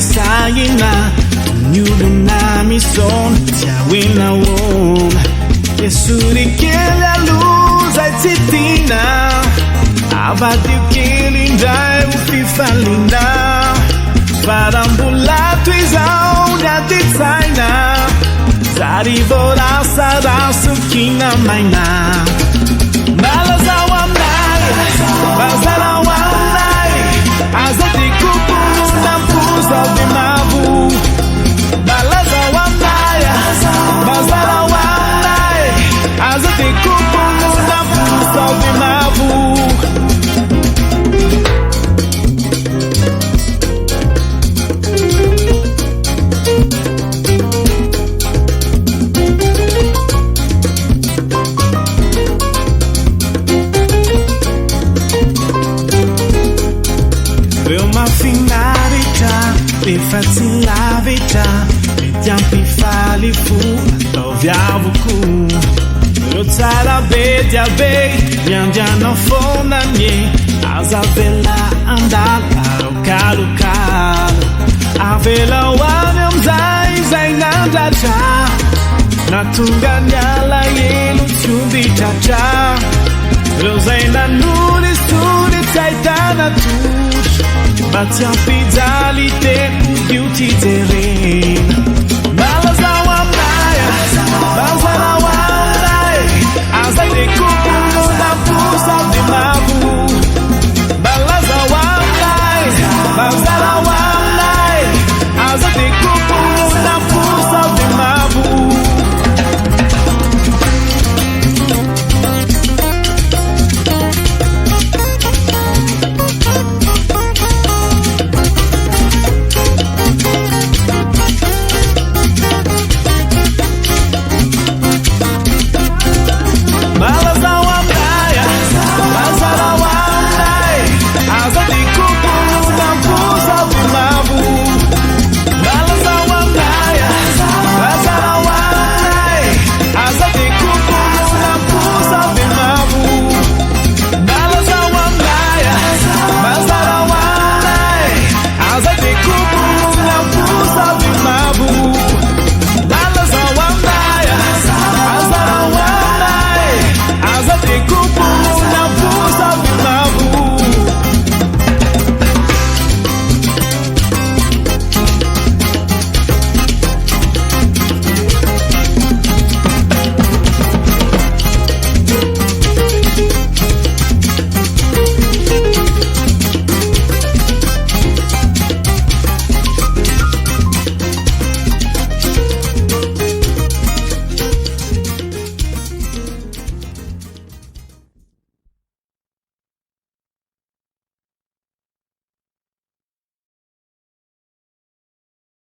Saina, nyuna mison, tiawina won. Esuri kele a luz ai titina, avadiu que linda o fifa linda. Parambulato isau da designa, zarivora sara sukina maina. Mba Lazao amnai, Lazao amnai, azati kupu Salve mavu, Mba Lazao amnai, Lazao amnai, azate kupu munafu, salve mavu. Fatti la vita, vediamo più fali fu, troviamo cu. Rozzara bedia bei, viandiano fona mie, azavela andala, calo calo. Avela wanyam zai nanda cha, natunganyala yelu chumbi cha cha. Rosaina nuri studi taitana tu. Batiam pizzalité, beauty terrain.